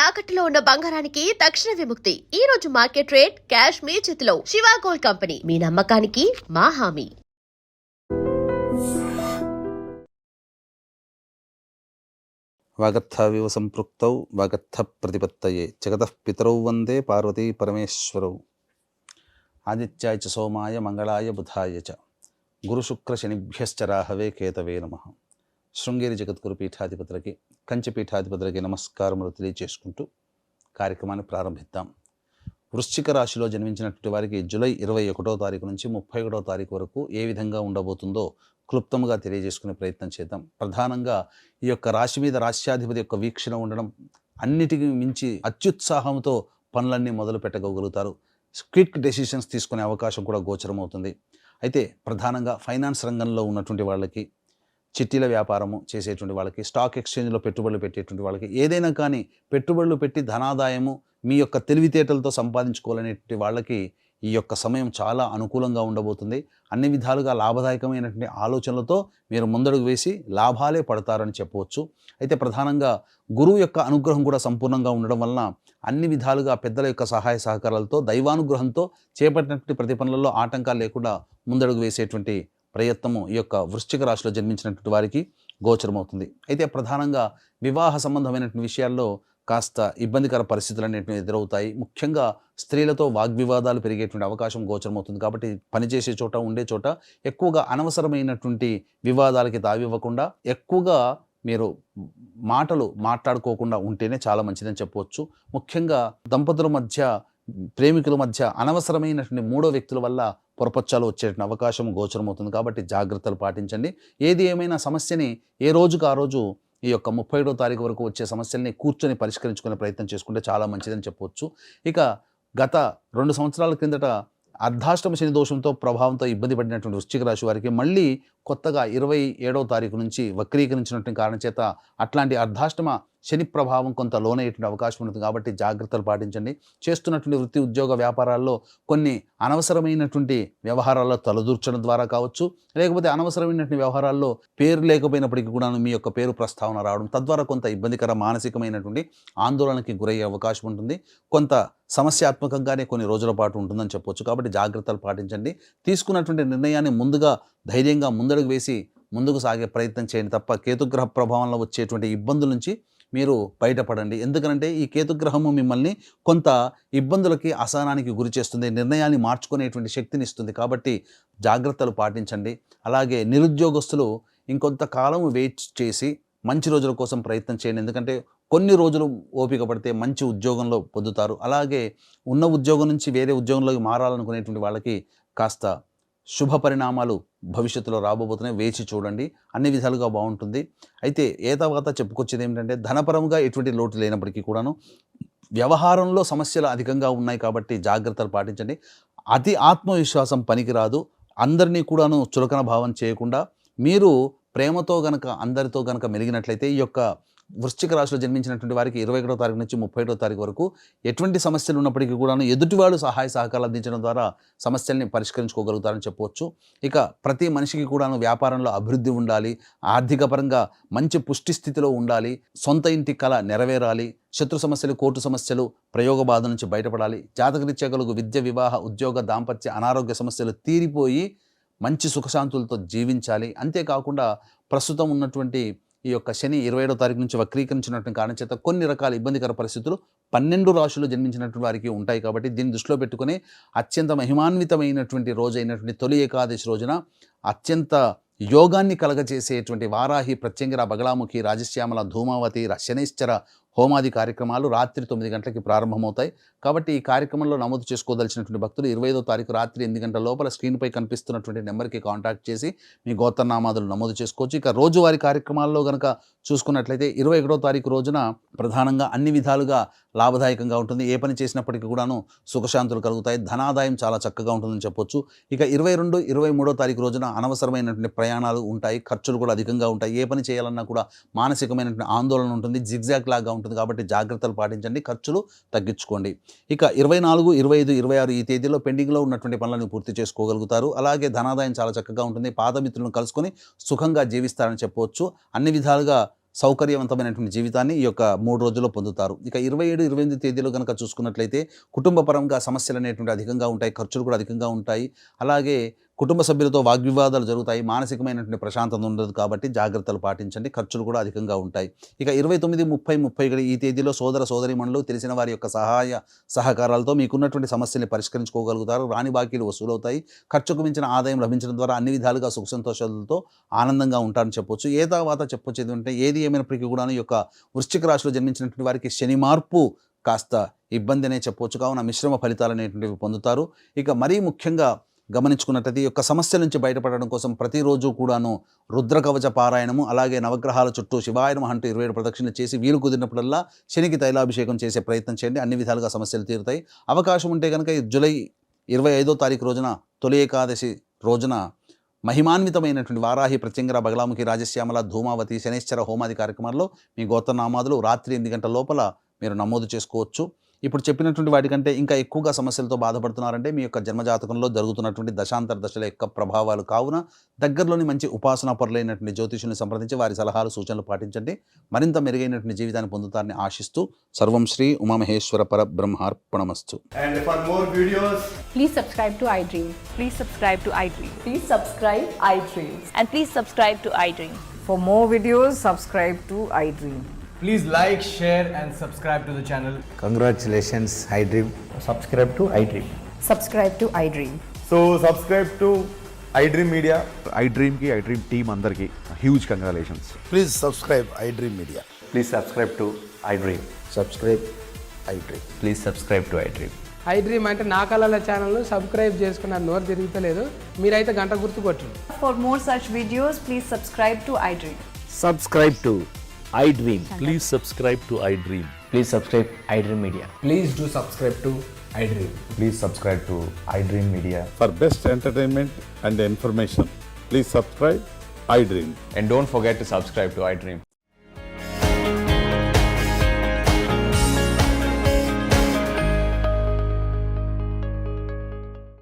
తాకట్టులో ఉన్న బంగారానికి తక్షణ విముక్తి. ఈ రోజు మార్కెట్ రేట్ క్యాష్ మీ చేతిలో. శివ గోల్డ్ కంపెనీ, మీ నమ్మకానికి మా హామీ. వాగర్థావివ సంపృక్తౌ వాగర్థ ప్రతిపత్తయే జగతః పితరౌ వందే పార్వతీ పరమేశ్వరౌ. ఆదిత్యాయ చ సోమాయ మంగళాయ బుధాయ చ గురుశుక్ర శనిభ్యశ్చ రాహవే కేతవే నమః. శృంగేరి జగద్గురు పీఠాధిపతులకి, కంచి పీఠాధిపతులకి నమస్కారములు తెలియజేసుకుంటూ కార్యక్రమాన్ని ప్రారంభిద్దాం. వృశ్చిక రాశిలో జన్మించినటువంటి వారికి జూలై 21వ తారీఖు నుంచి 31వ తారీఖు వరకు ఏ విధంగా ఉండబోతుందో క్లుప్తంగా తెలియజేసుకునే ప్రయత్నం చేద్దాం. ప్రధానంగా ఈ యొక్క రాశి మీద రాశ్యాధిపతి యొక్క వీక్షణ ఉండడం, అన్నిటికీ మించి అత్యుత్సాహంతో పనులన్నీ మొదలు పెట్టగలుగుతారు. క్విక్ డెసిషన్స్ తీసుకునే అవకాశం కూడా గోచరమవుతుంది. అయితే ప్రధానంగా ఫైనాన్స్ రంగంలో ఉన్నటువంటి వాళ్ళకి, చిట్టీల వ్యాపారము చేసేటువంటి వాళ్ళకి, స్టాక్ ఎక్స్చేంజ్లో పెట్టుబడులు పెట్టేటువంటి వాళ్ళకి, ఏదైనా కానీ పెట్టుబడులు పెట్టి ధనాదాయము మీ యొక్క తెలివితేటలతో సంపాదించుకోవాలనేటువంటి వాళ్ళకి ఈ యొక్క సమయం చాలా అనుకూలంగా ఉండబోతుంది. అన్ని విధాలుగా లాభదాయకమైనటువంటి ఆలోచనలతో మీరు ముందడుగు వేసి లాభాలే పడతారని చెప్పవచ్చు. అయితే ప్రధానంగా గురువు యొక్క అనుగ్రహం కూడా సంపూర్ణంగా ఉండడం వలన అన్ని విధాలుగా పెద్దల యొక్క సహాయ సహకారాలతో, దైవానుగ్రహంతో చేపట్టినటువంటి ప్రతి పనులలో ఆటంకాలు లేకుండా ముందడుగు వేసేటువంటి ప్రయత్నము ఈ యొక్క వృశ్చిక రాశిలో జన్మించినటువంటి వారికి గోచరమవుతుంది. అయితే ప్రధానంగా వివాహ సంబంధమైనటువంటి విషయాల్లో కాస్త ఇబ్బందికర పరిస్థితులు అనేటివి ఎదురవుతాయి. ముఖ్యంగా స్త్రీలతో వాగ్వివాదాలు పెరిగేటువంటి అవకాశం గోచరమవుతుంది. కాబట్టి పనిచేసే చోట, ఉండే చోట ఎక్కువగా అనవసరమైనటువంటి వివాదాలకి తావివ్వకుండా, ఎక్కువగా మీరు మాటలు మాట్లాడుకోకుండా ఉంటేనే చాలా మంచిదని చెప్పవచ్చు. ముఖ్యంగా దంపతుల మధ్య, ప్రేమికుల మధ్య అనవసరమైనటువంటి మూడో వ్యక్తుల వల్ల పొరపచ్చాలు వచ్చేటువంటి అవకాశం గోచరమవుతుంది. కాబట్టి జాగ్రత్తలు పాటించండి. ఏది ఏమైనా సమస్యని ఏ రోజుకు ఆ రోజు ఈ యొక్క 31వ తారీఖు వరకు వచ్చే సమస్యల్ని కూర్చొని పరిష్కరించుకునే ప్రయత్నం చేసుకుంటే చాలా మంచిదని చెప్పవచ్చు. ఇక గత 2 సంవత్సరాల కిందట అర్ధాష్టమ శని దోషంతో ప్రభావంతో ఇబ్బంది పడినటువంటి వృశ్చిక రాశి వారికి మళ్ళీ కొత్తగా 27వ తారీఖు నుంచి వక్రీకరించినటువంటి కారణం చేత అట్లాంటి అర్ధాష్టమ శని ప్రభావం కొంత లోనయ్యేటువంటి అవకాశం ఉంటుంది. కాబట్టి జాగ్రత్తలు పాటించండి. చేస్తున్నటువంటి వృత్తి, ఉద్యోగ, వ్యాపారాల్లో కొన్ని అనవసరమైనటువంటి వ్యవహారాల్లో తలదూర్చడం ద్వారా కావచ్చు, లేకపోతే అనవసరమైనటువంటి వ్యవహారాల్లో పేరు లేకపోయినప్పటికీ కూడా మీ యొక్క పేరు ప్రస్తావన రావడం, తద్వారా కొంత ఇబ్బందికర మానసికమైనటువంటి ఆందోళనకి గురయ్యే అవకాశం ఉంటుంది. కొంత సమస్యాత్మకంగానే కొన్ని రోజుల పాటు ఉంటుందని చెప్పవచ్చు. కాబట్టి జాగ్రత్తలు పాటించండి. తీసుకున్నటువంటి నిర్ణయాన్ని ముందుగా ధైర్యంగా ముందడుగు వేసి ముందుకు సాగే ప్రయత్నం చేయండి తప్ప కేతుగ్రహ ప్రభావంలో వచ్చేటువంటి ఇబ్బందుల నుంచి మీరు బయటపడండి. ఎందుకంటే ఈ కేతుగ్రహము మిమ్మల్ని కొంత ఇబ్బందులకి, అసహనానికి గురి చేస్తుంది, నిర్ణయాన్ని మార్చుకునేటువంటి శక్తిని ఇస్తుంది. కాబట్టి జాగ్రత్తలు పాటించండి. అలాగే నిరుద్యోగస్తులు ఇంకొంతకాలం వెయిట్ చేసి మంచి రోజుల కోసం ప్రయత్నం చేయండి. ఎందుకంటే కొన్ని రోజులు ఓపిక పడితే మంచి ఉద్యోగంలో పొందుతారు. అలాగే ఉన్న ఉద్యోగం నుంచి వేరే ఉద్యోగంలోకి మారాలనుకునేటువంటి వాళ్ళకి కాస్త శుభ పరిణామాలు భవిష్యత్తులో రాబోతున్నాయి. వేచి చూడండి, అన్ని విధాలుగా బాగుంటుంది. అయితే తర్వాత చెప్పుకొచ్చేది ఏమిటంటే, ధనపరంగా ఎటువంటి లోటు లేనప్పటికీ కూడాను వ్యవహారంలో సమస్యలు అధికంగా ఉన్నాయి. కాబట్టి జాగ్రత్తలు పాటించండి. అతి ఆత్మవిశ్వాసం పనికిరాదు. అందరినీ కూడాను చులకన భావం చేయకుండా మీరు ప్రేమతో గనక అందరితో గనక మెలిగినట్లయితే ఈ యొక్క వృశ్చిక రాశిలో జన్మించినటువంటి వారికి 21వ తారీఖు నుంచి 31వ తారీఖు వరకు ఎటువంటి సమస్యలు ఉన్నప్పటికీ కూడాను ఎదుటివాడు సహాయ సహకారాలు అందించడం ద్వారా సమస్యల్ని పరిష్కరించుకోగలుగుతారని చెప్పవచ్చు. ఇక ప్రతి మనిషికి కూడాను వ్యాపారంలో అభివృద్ధి ఉండాలి, ఆర్థిక పరంగా మంచి పుష్టి స్థితిలో ఉండాలి, సొంత ఇంటి కళ నెరవేరాలి, శత్రు సమస్యలు, కోర్టు సమస్యలు, ప్రయోగ బాధ నుంచి బయటపడాలి, జాతకరీత్యా కలుగు విద్య, వివాహ, ఉద్యోగ, దాంపత్య, అనారోగ్య సమస్యలు తీరిపోయి మంచి సుఖశాంతులతో జీవించాలి. అంతేకాకుండా ప్రస్తుతం ఉన్నటువంటి ఈ యొక్క శని 27వ తారీఖు నుంచి వక్రీకరించినటువంటి కారణం చేత కొన్ని రకాల ఇబ్బందికర పరిస్థితులు 12 రాశులు జన్మించినటువంటి వారికి ఉంటాయి. కాబట్టి దీన్ని దృష్టిలో పెట్టుకుని అత్యంత మహిమాన్వితమైనటువంటి రోజు అయినటువంటి తొలి ఏకాదశి రోజున అత్యంత యోగాన్ని కలగజేసేటువంటి వారాహి, ప్రత్యంగిర, బగలాముఖి, రాజశ్యామల, ధూమావతి, శనైశ్చర హోమాది కార్యక్రమాలు రాత్రి 9 గంటలకి ప్రారంభమవుతాయి. కాబట్టి ఈ కార్యక్రమంలో నమోదు చేసుకోదలిచినటువంటి భక్తులు 25వ తారీఖు రాత్రి 8 గంటల లోపల స్క్రీన్పై కనిపిస్తున్నటువంటి నెంబర్కి కాంటాక్ట్ చేసి మీ గోత్రనామాదులు నమోదు చేసుకోవచ్చు. ఇక రోజువారీ కార్యక్రమాల్లో కనుక చూసుకున్నట్లయితే 21వ తారీఖు రోజున ప్రధానంగా అన్ని విధాలుగా లాభదాయకంగా ఉంటుంది. ఏ పని చేసినప్పటికీ కూడాను సుఖశాంతులు కలుగుతాయి, ధనాదాయం చాలా చక్కగా ఉంటుందని చెప్పొచ్చు. ఇక 22, 23వ తారీఖు రోజున అనవసరమైనటువంటి ప్రయాణాలు ఉంటాయి, ఖర్చులు కూడా అధికంగా ఉంటాయి. ఏ పని చేయాలన్నా కూడా మానసికమైనటువంటి ఆందోళన ఉంటుంది, జిగ్జాగ్ లాగా ఉంటుంది. కాబట్టి జాగ్రత్తలు పాటించండి, ఖర్చులు తగ్గించుకోండి. ఇక 24, 25, 26 ఈ తేదీలో పెండింగ్లో ఉన్నటువంటి పనులను పూర్తి చేసుకోగలుగుతారు. అలాగే ధనాదాయం చాలా చక్కగా ఉంటుంది. పాత మిత్రులను కలుసుకొని సుఖంగా జీవిస్తారని చెప్పవచ్చు. అన్ని విధాలుగా సౌకర్యవంతమైనటువంటి జీవితాన్ని ఈ యొక్క 3 రోజుల్లో పొందుతారు. ఇక 27, 28 తేదీలో కనుక చూసుకున్నట్లయితే కుటుంబ పరంగా సమస్యలు అనేటువంటి అధికంగా ఉంటాయి, ఖర్చులు కూడా అధికంగా ఉంటాయి. అలాగే కుటుంబ సభ్యులతో వాగ్వివాదాలు జరుగుతాయి, మానసికమైనటువంటి ప్రశాంతత ఉండదు కాబట్టి జాగ్రత్తలు పాటించండి, ఖర్చులు కూడా అధికంగా ఉంటాయి. ఇక 29, 30, 31 ఈ తేదీలో సోదర సోదరీమణులు తెలిసిన వారి యొక్క సహకారాలతో మీకున్నటువంటి సమస్యల్ని పరిష్కరించుకోగలుగుతారు. రాని బాకీలు వసూలవుతాయి. ఖర్చుకు మించిన ఆదాయం లభించడం ద్వారా అన్ని విధాలుగా సుఖ సంతోషాలతో ఆనందంగా ఉంటారని చెప్పొచ్చు. ఏ తర్వాత చెప్పొచ్చు ఏంటంటే ఏది ఏమైనప్పటికీ కూడా ఈ యొక్క వృశ్చిక రాశిలో జన్మించినటువంటి వారికి శని మార్పు కాస్త ఇబ్బంది అనే చెప్పొచ్చు. కావున మిశ్రమ ఫలితాలు అనేటువంటివి పొందుతారు. ఇక మరీ ముఖ్యంగా గమనించుకున్నట్లయితే ఈ యొక్క సమస్య నుంచి బయటపడడం కోసం ప్రతిరోజు కూడాను రుద్రకవచ పారాయణము, అలాగే నవగ్రహాల చుట్టూ శివాయ నమః అంటూ 27 ప్రదక్షిణలు చేసి వీలు కుదిరినప్పుడల్లా శనికి తైలాభిషేకం చేసే ప్రయత్నం చేయండి. అన్ని విధాలుగా సమస్యలు తీరుతాయి. అవకాశం ఉంటే కనుక జూలై 25వ తారీఖు రోజున తొలి ఏకాదశి రోజున మహిమాన్వితమైనటువంటి వారాహి, ప్రత్యంగర, బగలాముఖి, రాజశ్యామల, ధూమావతి, శనేశ్వర హోమాది కార్యక్రమాల్లో మీ గోత్రనామాదులు రాత్రి 8 గంటల లోపల మీరు నమోదు చేసుకోవచ్చు. ఇప్పుడు చెప్పినటువంటి వాటికంటే ఇంకా ఎక్కువగా సమస్యలతో బాధపడుతున్నారంటే మీ యొక్క జన్మజాతకంలో జరుగుతున్నటువంటి దశాంతర దశల యొక్క ప్రభావాలు. కావున దగ్గరలోని మంచి ఉపాసనా పరులైనటువంటి జ్యోతిషుల్ని సంప్రదించి వారి సలహాలు సూచనలు పాటించండి. మరింత మెరుగైనటువంటి జీవితాన్ని పొందుతారని ఆశిస్తూ సర్వం Shri Umamaheshwara పరబ్రహ్మార్పణమస్తు. And for more videos, Please subscribe to iDream. Please subscribe to iDream. Please subscribe iDream. And please subscribe to iDream. For more videos, subscribe to iDream. please like, share and subscribe to the channel. Congratulations, iDream. Subscribe to iDream. Subscribe to iDream. So subscribe to iDream Media. iDream ki iDream team అందరికి huge congratulations. Please subscribe iDream Media. Please subscribe to iDream. Subscribe iDream. Please subscribe to iDream. iDream అంటే నా కళల channel subscribe చేసుకున్న నోరు తిరుగుతలేదు, మీరైతే గంట గుర్తు కొట్టండి. For more such videos, please subscribe to iDream. Subscribe to iDream. Please subscribe to iDream. Please subscribe iDream Media. Please do subscribe to iDream. Please subscribe to iDream Media. For best entertainment and information, please subscribe iDream. And don't forget to subscribe to iDream.